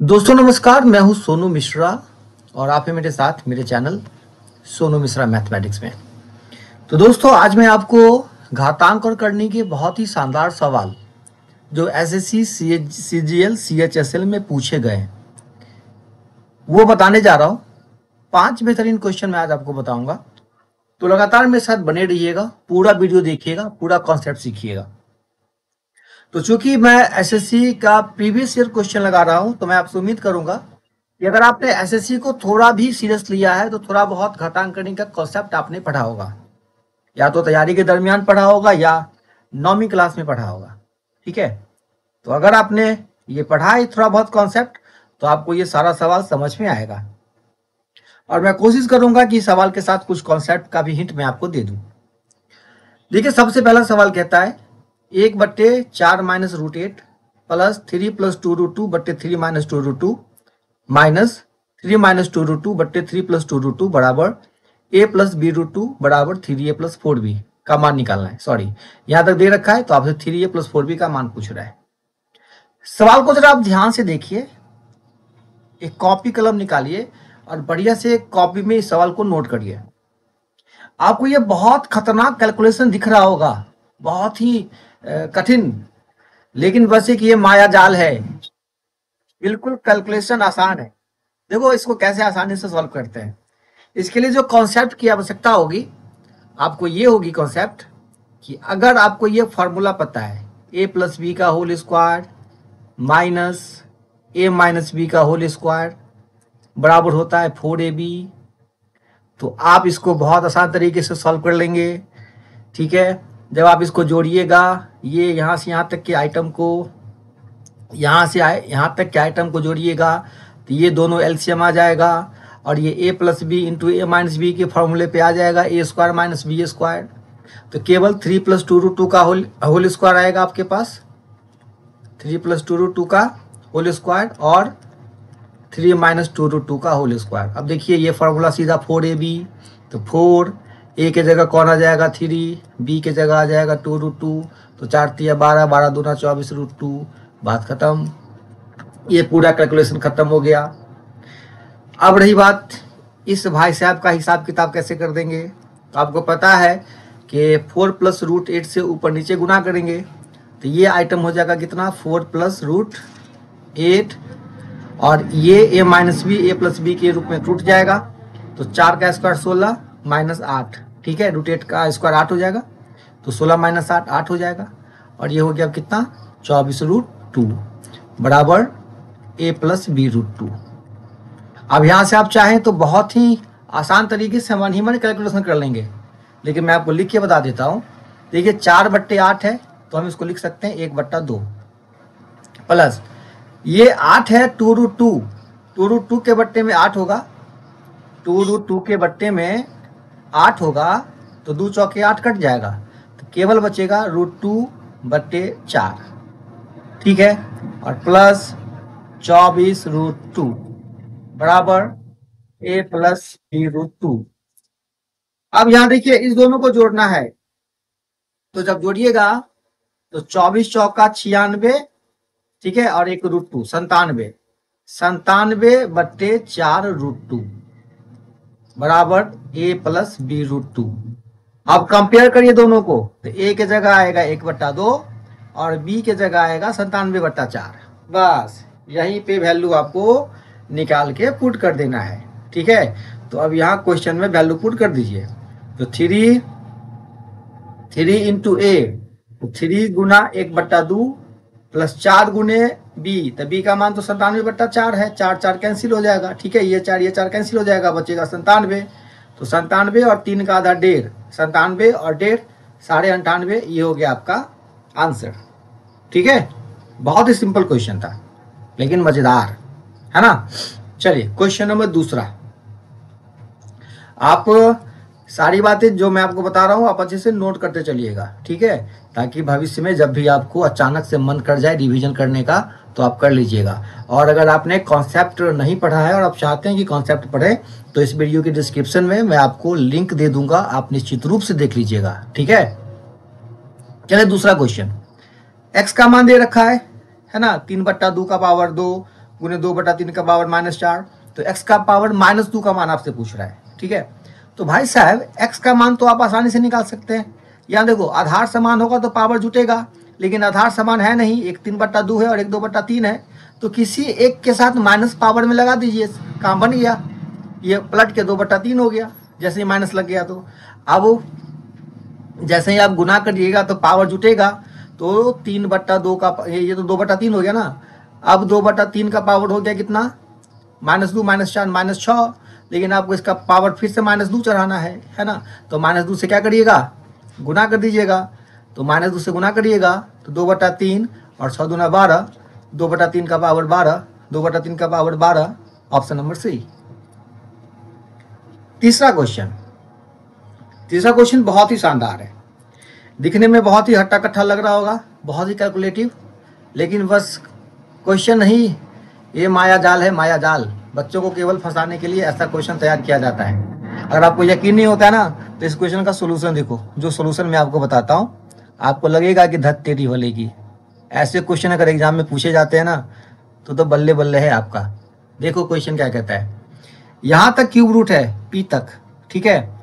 दोस्तों नमस्कार, मैं हूं सोनू मिश्रा और आप हैं मेरे साथ मेरे चैनल सोनू मिश्रा मैथमेटिक्स में। तो दोस्तों आज मैं आपको घातांक और करने के बहुत ही शानदार सवाल जो एसएससी सीजीएल सीएचएसएल में पूछे गए हैं वो बताने जा रहा हूं। 5 बेहतरीन क्वेश्चन मैं आज आपको बताऊंगा, तो लगातार मेरे साथ बने रहिएगा, पूरा वीडियो देखिएगा, पूरा कॉन्सेप्ट सीखिएगा। तो चूंकि मैं एसएससी का प्रीवियस ईयर क्वेश्चन लगा रहा हूं, तो मैं आपसे उम्मीद करूंगा कि अगर आपने एसएससी को थोड़ा भी सीरियस लिया है तो थोड़ा बहुत घटांकनी का कॉन्सेप्ट आपने पढ़ा होगा, या तो तैयारी के दरमियान पढ़ा होगा या 9वीं क्लास में पढ़ा होगा। ठीक है, तो अगर आपने ये पढ़ा है थोड़ा बहुत कॉन्सेप्ट तो आपको ये सारा सवाल समझ में आएगा, और मैं कोशिश करूंगा कि सवाल के साथ कुछ कॉन्सेप्ट का भी हिंट मैं आपको दे दूं। देखिए, सबसे पहला सवाल कहता है 1/4 minus root 8 plus 3 plus 2 root 2 बट्टे 3 minus 2 root 2 minus 3 minus 2 root 2 बट्टे 3 प्लस 2 रूट 2 बराबर a प्लस बी रूट 2 बराबर 3a प्लस 4b का मान निकालना है। सॉरी, यहां तक दे रखा है तो आपसे 3a प्लस 4b का मान पूछ रहा है। सवाल को जरा आप ध्यान से देखिए, एक कॉपी कलम निकालिए और बढ़िया से कॉपी में इस सवाल को नोट करिए। आपको ये बहुत खतरनाक कैलकुलेशन दिख रहा होगा, बहुत ही कठिन, लेकिन बस एक ये माया जाल है। बिल्कुल कैलकुलेशन आसान है। देखो इसको कैसे आसानी से सॉल्व करते हैं। इसके लिए जो कॉन्सेप्ट की आवश्यकता होगी आपको ये होगी कॉन्सेप्ट कि अगर आपको ये फॉर्मूला पता है a प्लस बी का whole square minus a minus B का होल स्क्वायर बराबर होता है 4ab, तो आप इसको बहुत आसान तरीके से सॉल्व कर लेंगे। ठीक है, जब आप इसको जोड़िएगा, ये यहाँ से यहाँ तक के आइटम को, यहाँ से यहाँ तक के आइटम को जोड़िएगा तो ये दोनों एलसीएम आ जाएगा, और ये a plus B into A minus B के फॉर्मूले पे आ जाएगा a square minus B square. तो केवल 3 प्लस 2 रूट 2 का होल स्क्वायर आएगा आपके पास, 3 प्लस 2 रूट 2 का होल स्क्वायर और 3 माइनस 2 रूट 2 का होल स्क्वायर। अब देखिए ये फॉर्मूला सीधा 4ab, तो 4 a के जगह कौन आ जाएगा 3, b के जगह आ जाएगा 2 रूट 2, तो 4 3 12, 12 दूना 24 रूट 2, बात खत्म। ये पूरा कैलकुलेशन खत्म हो गया। अब रही बात इस भाई साहब का हिसाब किताब कैसे कर देंगे, तो आपको पता है कि 4 प्लस रूट 8 से ऊपर नीचे गुना करेंगे, तो ये आइटम हो जाएगा कितना 4 प्लस रूट 8, और ये a minus B A plus B के रूप में टूट जाएगा, तो 4 का स्क्वायर 16 माइनस 8। ठीक है, रूट 8 का स्क्वायर 8 हो जाएगा, तो 16 माइनस 8 8 हो जाएगा, और ये हो गया कितना 24 रूट 2 बराबर a प्लस बी रूट 2। अब यहाँ से आप चाहें तो बहुत ही आसान तरीके से मन ही मन कैलकुलेशन कर लेंगे, लेकिन मैं आपको लिख के बता देता हूँ। देखिए 4/8 है तो हम इसको लिख सकते हैं 1/2 प्लस ये 8 है 2 रूट 2, 2 रूट 2 के बट्टे में 8 होगा, 2 रूट 2 के बट्टे में 8 होगा, तो 2 चौके 8 कट जाएगा, तो केवल बचेगा रूट 2/4। ठीक है, और प्लस 24 रूट 2 बराबर a प्लस बी रूट 2। अब यहां देखिए इस दोनों को जोड़ना है, तो जब जोड़िएगा तो 24 चौका 96, ठीक है, और एक रूट 2 97/4 रूट 2 बराबर a प्लस बी रूट 2। अब कंपेयर करिए दोनों को, तो a के जगह आएगा 1/2 और b के जगह आएगा 97/4। बस यहीं पे वैल्यू आपको निकाल के पुट कर देना है। ठीक है, तो अब यहाँ क्वेश्चन में वैल्यू पुट कर दीजिए, तो 3 इंटू ए, 3 गुना 1/2 प्लस 4 गुने b, तो b का मान तो 97/4 है, 4 4 कैंसिल हो जाएगा। ठीक है, ये 4 कैंसिल हो जाएगा, बचेगा 97, तो 97 और 3 का आधा 1.5, 97 और 1.5 98, ये हो गया आपका आंसर। ठीक है, बहुत ही सिंपल क्वेश्चन था लेकिन मजेदार है ना। चलिए क्वेश्चन नंबर दूसरा। आप सारी बातें जो मैं आपको बता रहा हूं आप अच्छे से नोट करते चलिएगा, ठीक है, ताकि भविष्य में जब भी आपको अचानक से मन कर जाए रिवीजन करने का तो आप कर लीजिएगा। और अगर आपने कॉन्सेप्ट नहीं पढ़ा है और आप चाहते हैं कि कॉन्सेप्ट पढ़े, तो इस वीडियो के डिस्क्रिप्शन में मैं आपको लिंक दे दूंगा, आप निश्चित रूप से देख लीजिएगा। ठीक है, चलिए दूसरा क्वेश्चन। x का मान दे रखा है ना, 3/2 का पावर 2 गुने 2/3 का पावर -4। तो x का पावर -2 का मान आपसे पूछ रहा है, ठीक है। तो भाई साहब x का मान तो आप आसानी से निकाल सकते हैं। यहाँ देखो आधार समान होगा तो पावर जुटेगा, लेकिन आधार समान है नहीं, एक 3/2 है और एक 2/3 है। तो किसी एक के साथ माइनस पावर में लगा दीजिए, काम बन गया। ये पलट के 2/3 हो गया जैसे ही माइनस लग गया। तो अब जैसे ही आप गुना करिएगा तो पावर जुटेगा। तो 3/2 का ये तो 2/3 हो गया ना। अब 2/3 का पावर हो गया कितना, -2 -4 -6। लेकिन आपको इसका पावर फिर से -2 चढ़ाना है ना। तो -2 से क्या करिएगा, गुना कर दीजिएगा। तो -2 से गुना करिएगा तो 2/3 और 6 दूना 12, 2/3 का पावर 12, 2/3 का पावर 12, ऑप्शन नंबर सी। तीसरा क्वेश्चन बहुत ही शानदार है, दिखने में बहुत ही हट्टा कट्ठा लग रहा होगा, बहुत ही कैलकुलेटिव, लेकिन बस क्वेश्चन नहीं, ये माया जाल है, माया जाल। बच्चों को केवल फंसाने के लिए ऐसा क्वेश्चन तैयार किया जाता है। अगर आपको यकीन नहीं होता है ना, तो इस क्वेश्चन का सोल्यूशन देखो। जो सोल्यूशन मैं आपको बताता हूँ, आपको लगेगा कि धत तेरी भले की। ऐसे क्वेश्चन अगर एग्जाम में पूछे जाते हैं ना, तो बल्ले बल्ले है आपका। देखो क्वेश्चन क्या कहता है, यहाँ तक क्यूब रूट है p तक, ठीक है।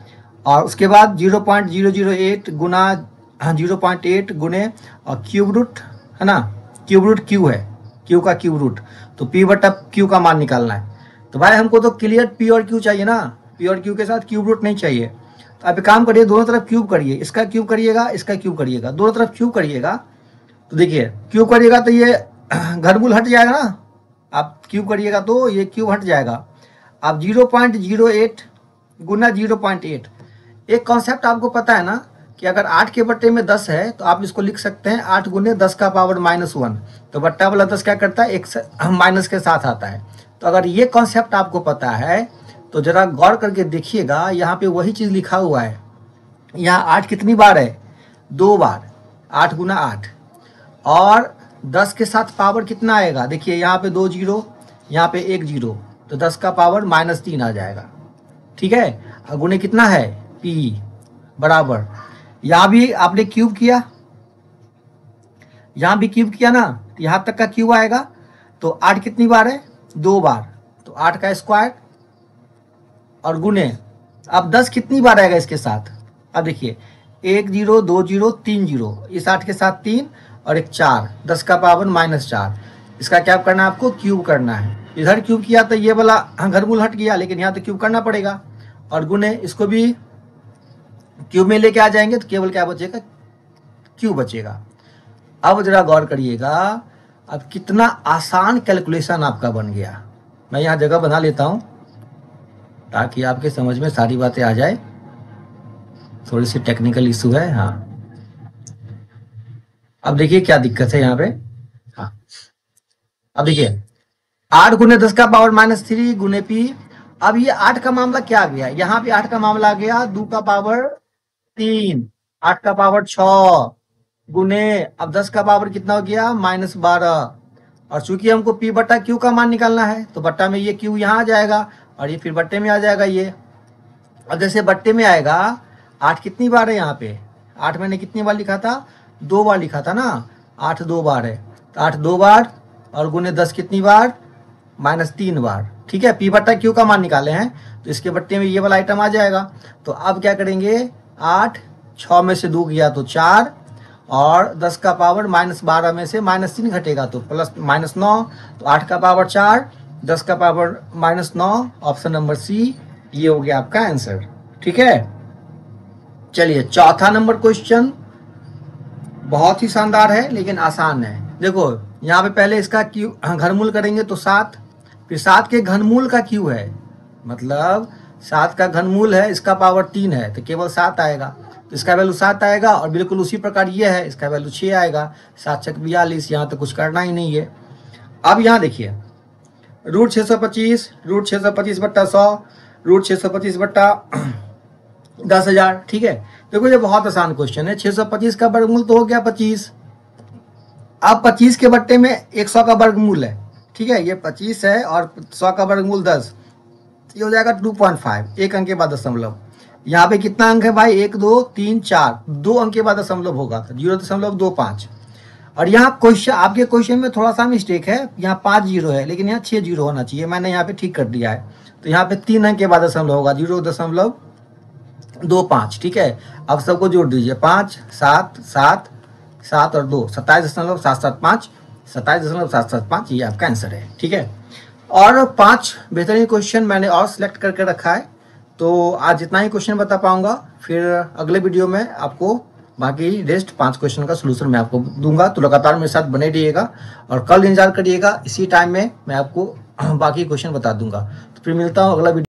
और उसके बाद 0.008 गुना 0.8 गुने और क्यूब रूट है ना, क्यूब रूट क्यू है, क्यू का क्यूब रूट। तो p/q का मान निकालना है। तो भाई हमको तो क्लियर p और q चाहिए ना, p और q के साथ क्यूब रूट नहीं चाहिए। तो आप एक काम करिए, दोनों तरफ क्यूब करिए, इसका क्यूब करिएगा, इसका क्यूब करिएगा, दोनों तरफ क्यूब करिएगा। तो देखिए क्यूब करिएगा तो ये घरमूल हट जाएगा ना, आप क्यूब करिएगा तो ये क्यूब हट जाएगा। आप 0.08 गुना 0.8, एक कॉन्सेप्ट आपको पता है ना कि अगर 8 के बट्टे में 10 है तो आप इसको लिख सकते हैं 8 गुने 10 का पावर -1। तो बट्टा वाला 10 क्या करता है, एक माइनस के साथ आता है। तो अगर ये कॉन्सेप्ट आपको पता है तो जरा गौर करके देखिएगा, यहाँ पे वही चीज़ लिखा हुआ है। यहाँ 8 कितनी बार है, 2 बार, 8 गुना 8। और 10 के साथ पावर कितना आएगा, देखिए यहाँ पे 2 जीरो, यहाँ पे 1 जीरो, तो 10 का पावर -3 आ जाएगा, ठीक है। और गुने कितना है, p बराबर, यहाँ भी आपने क्यूब किया, यहाँ भी क्यूब किया ना, यहाँ तक का क्यूब आएगा। तो 8 कितनी बार है, 2 बार, तो 8 का स्क्वायर और गुने, अब 10 कितनी बार आएगा इसके साथ, अब देखिए 1 जीरो 2 जीरो 3 जीरो, इस 8 के साथ 3 और एक 4, 10 का पावर -4। इसका क्या करना है, आपको क्यूब करना है। इधर क्यूब किया तो ये वाला घरमूल हट गया, लेकिन यहाँ तो क्यूब करना पड़ेगा। और गुने इसको भी क्यूब में लेके आ जाएंगे तो केवल क्या बचेगा, क्यूब बचेगा। अब जरा गौर करिएगा, अब कितना आसान कैलकुलेशन आपका बन गया। मैं यहाँ जगह बना लेता हूँ ताकि आपके समझ में सारी बातें आ जाए। थोड़ी सी टेक्निकल इशू है, हाँ। अब देखिए क्या दिक्कत है यहाँ पे, हाँ। अब देखिए 8 गुने 10 का पावर -3 गुने p। अब ये 8 का मामला क्या आ गया, यहाँ पे 8 का मामला आ गया 2 का पावर 3, 8 का पावर 6 गुने, अब 10 का पावर कितना हो गया, -12। और चूंकि हमको p/q का मान निकालना है तो बट्टा में ये q यहाँ आ जाएगा और ये फिर बट्टे में आ जाएगा ये। और जैसे बट्टे में आएगा, 8 कितनी बार है यहाँ पे, 8 मैंने कितनी बार लिखा था, 2 बार लिखा था ना, 8 2 बार है, तो 8 2 बार और गुने 10 कितनी बार, -3 बार, ठीक है। p/q का मान निकाले हैं तो इसके बट्टे में ये वाला आइटम आ जाएगा। तो अब क्या करेंगे, 8, 6 में से 2 गया तो 4, और 10 का पावर -12 में से -3 घटेगा तो +-9, तो 8 का पावर 4, 10 का पावर -9, ऑप्शन नंबर सी, ये हो गया आपका आंसर, ठीक है। चलिए चौथा नंबर क्वेश्चन बहुत ही शानदार है लेकिन आसान है। देखो यहाँ पे पहले इसका क्यू घनमूल करेंगे तो 7, फिर 7 के घनमूल का क्यू है, मतलब 7 का घनमूल है, इसका पावर 3 है तो केवल 7 आएगा, तो इसका वैल्यू 7 आएगा। और बिल्कुल उसी प्रकार ये है, इसका वैल्यू 6 आएगा, 7 छक 42, यहाँ तो कुछ करना ही नहीं है। अब यहाँ देखिए √625, √625/100, √625/10,000, ठीक है। देखो ये बहुत आसान क्वेश्चन है। 625 का वर्गमूल तो हो गया 25, अब 25 के बट्टे में 100 का वर्गमूल है, ठीक है, ये 25 है और 100 का वर्गमूल 10, ये हो जाएगा 2.5, एक अंक के बाद दशमलव। यहाँ पे कितना अंक है भाई, 1 2 3 4, 2 अंक के बाद दशमलव होगा तो 0.25। और यहाँ क्वेश्चन, आपके क्वेश्चन में थोड़ा सा मिस्टेक है, यहाँ 5 जीरो है लेकिन यहाँ 6 जीरो होना चाहिए, मैंने यहाँ पे ठीक कर दिया है। तो यहाँ पे 3 अंक के बाद दशमलव होगा, 0.25, ठीक है। अब सबको जोड़ दीजिए, 5 7 7 7 और 2, 27.775, 27.775, ये आपका आंसर है, ठीक है। और 5 बेहतरीन क्वेश्चन मैंने और सिलेक्ट करके रखा है। तो आज इतना ही क्वेश्चन बता पाऊंगा, फिर अगले वीडियो में आपको बाकी रेस्ट 5 क्वेश्चन का सोल्यूशन मैं आपको दूंगा। तो लगातार मेरे साथ बने रहिएगा और कल इंतजार करिएगा, इसी टाइम में मैं आपको बाकी क्वेश्चन बता दूंगा। तो फिर मिलता हूँ अगला वीडियो।